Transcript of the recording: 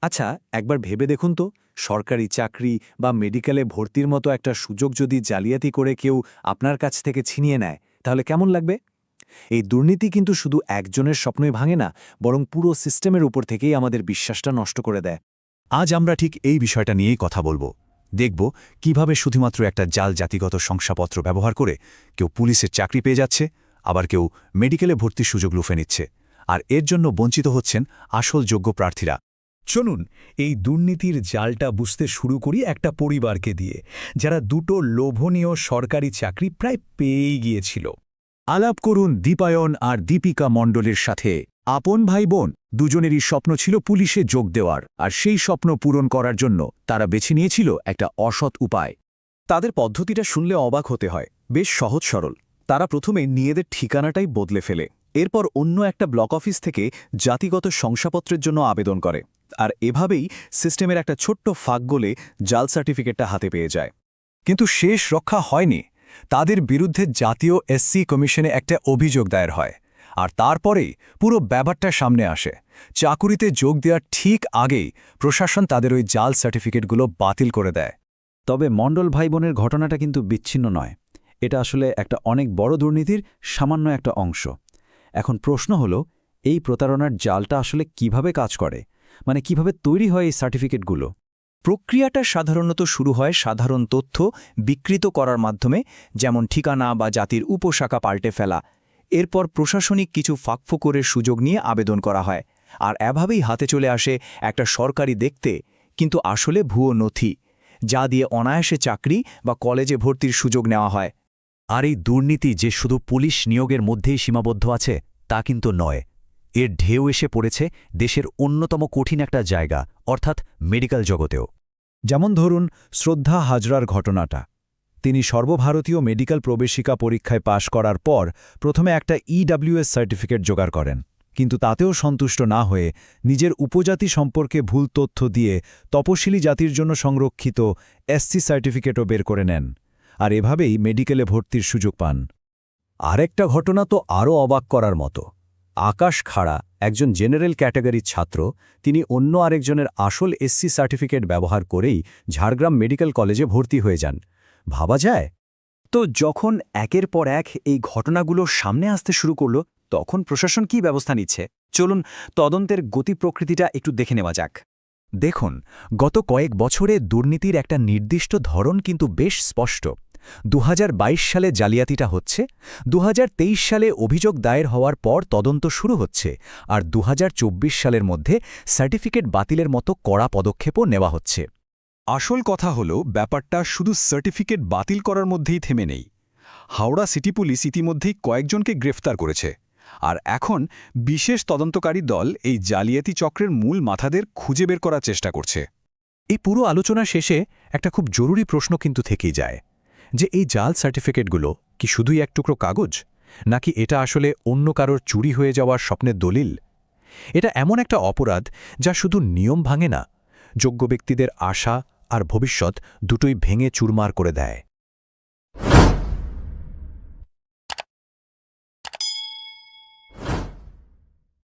আচ্ছা, একবার ভেবে দেখুন তো, সরকারি চাকরি বা মেডিকেলে ভর্তির মতো একটা সুযোগ যদি জালিয়াতি করে কেউ আপনার কাছ থেকে ছিনিয়ে নেয়, তাহলে কেমন লাগবে? এই দুর্নীতি কিন্তু শুধু একজনের স্বপ্নই ভাঙে না, বরং পুরো সিস্টেমের উপর থেকেই আমাদের বিশ্বাসটা নষ্ট করে দেয়। আজ আমরা ঠিক এই বিষয়টা নিয়েই কথা বলবো। দেখব কিভাবে শুধুমাত্র একটা জাল জাতিগত শংসাপত্র ব্যবহার করে কেউ পুলিশের চাকরি পেয়ে যাচ্ছে, আবার কেউ মেডিকেলে ভর্তির সুযোগ লুফে নিচ্ছে, আর এর জন্য বঞ্চিত হচ্ছেন আসল যোগ্য প্রার্থীরা। চলুন এই দুর্নীতির জালটা বুঝতে শুরু করি একটা পরিবারকে দিয়ে, যারা দুটো লোভনীয় সরকারি চাকরি প্রায় পেয়েই গিয়েছিল। আলাপ করুন দীপায়ন আর দীপিকা মণ্ডলের সাথে। আপন ভাই বোন দুজনেরই স্বপ্ন ছিল পুলিশে যোগ দেওয়ার, আর সেই স্বপ্ন পূরণ করার জন্য তারা বেছে নিয়েছিল একটা অসৎ উপায়। তাদের পদ্ধতিটা শুনলে অবাক হতে হয়, বেশ সহজ সরল। তারা প্রথমে নিজেদের ঠিকানাটাই বদলে ফেলে, এরপর অন্য একটা ব্লক অফিস থেকে জাতিগত শংসাপত্রের জন্য আবেদন করে, আর এভাবেই সিস্টেমের একটা ছোট্ট ফাঁক গলে জাল সার্টিফিকেটটা হাতে পেয়ে যায়। কিন্তু শেষ রক্ষা হয়নি। তাদের বিরুদ্ধে জাতীয় এসসি কমিশনে একটা অভিযোগ দায়ের হয়, আর তারপরেই পুরো ব্যাপারটা সামনে আসে। চাকুরিতে যোগ দেওয়ার ঠিক আগেই প্রশাসন তাদের ওই জাল সার্টিফিকেটগুলো বাতিল করে দেয়। তবে মণ্ডল ভাই বোনের ঘটনাটা কিন্তু বিচ্ছিন্ন নয়। এটা আসলে একটা অনেক বড় দুর্নীতির সামান্য একটা অংশ। এখন প্রশ্ন হলো, এই প্রতারণার জালটা আসলে কিভাবে কাজ করে, মানে কিভাবে তৈরি হয় এই সার্টিফিকেটগুলো? প্রক্রিয়াটা সাধারণত শুরু হয় সাধারণ তথ্য বিকৃত করার মাধ্যমে, যেমন ঠিকানা বা জাতির উপশাখা পাল্টে ফেলা। এরপর প্রশাসনিক কিছু ফাঁকফোকরের সুযোগ নিয়ে আবেদন করা হয়, আর এভাবেই হাতে চলে আসে একটা সরকারি দেখতে কিন্তু আসলে ভুয়ো নথি, যা দিয়ে অনায়াসে চাকরি বা কলেজে ভর্তির সুযোগ নেওয়া হয়। আর এই দুর্নীতি যে শুধু পুলিশ নিয়োগের মধ্যেই সীমাবদ্ধ আছে তা কিন্তু নয়। এর ঢেউ এসে পড়েছে দেশের অন্যতম কঠিন একটা জায়গা, অর্থাৎ মেডিকেল জগতেও। যেমন ধরুন শ্রদ্ধা হাজরার ঘটনাটা। তিনি সর্বভারতীয় মেডিকেল প্রবেশিকা পরীক্ষায় পাশ করার পর প্রথমে একটা ইডব্লিউএস সার্টিফিকেট জোগাড় করেন, কিন্তু তাতেও সন্তুষ্ট না হয়ে নিজের উপজাতি সম্পর্কে ভুল তথ্য দিয়ে তপশিলি জাতির জন্য সংরক্ষিত এসসি সার্টিফিকেটও বের করে নেন, আর এভাবেই মেডিকেলে ভর্তির সুযোগ পান। আরেকটা ঘটনা তো আরও অবাক করার মতো। আকাশ খাড়া, একজন জেনারেল ক্যাটাগরির ছাত্র, তিনি অন্য আরেকজনের আসল এসসি সার্টিফিকেট ব্যবহার করেই ঝাড়গ্রাম মেডিকেল কলেজে ভর্তি হয়ে যান। ভাবা যায়? তো যখন একের পর এক এই ঘটনাগুলো সামনে আসতে শুরু করল, তখন প্রশাসন কী ব্যবস্থা নিচ্ছে? চলুন তদন্তের গতি প্রকৃতিটা একটু দেখে নেওয়া যাক। দেখুন, গত কয়েক বছরে দুর্নীতির একটা নির্দিষ্ট ধরন কিন্তু বেশ স্পষ্ট। 2022 সালে জালিয়াতিটা হচ্ছে, 2023 সালে অভিযোগ দায়ের হওয়ার পর তদন্ত শুরু হচ্ছে, আর 2024 সালের মধ্যে সার্টিফিকেট বাতিলের মতো কড়া পদক্ষেপও নেওয়া হচ্ছে। আসল কথা হলো, ব্যাপারটা শুধু সার্টিফিকেট বাতিল করার মধ্যেই থেমে নেই। হাওড়া সিটি পুলিশ ইতিমধ্যেই কয়েকজনকে গ্রেফতার করেছে, আর এখন বিশেষ তদন্তকারী দল এই জালিয়াতি চক্রের মূল মাথাদের খুঁজে বের করার চেষ্টা করছে। এই পুরো আলোচনা শেষে একটা খুব জরুরি প্রশ্ন কিন্তু থেকেই যায়, যে এই জাল সার্টিফিকেটগুলো কি শুধুই এক টুকরো কাগজ, নাকি এটা আসলে অন্য কারোর চুরি হয়ে যাওয়ার স্বপ্নের দলিল? এটা এমন একটা অপরাধ যা শুধু নিয়ম ভাঙে না, যোগ্য ব্যক্তিদের আশা আর ভবিষ্যৎ দুটোই ভেঙে চুরমার করে দেয়।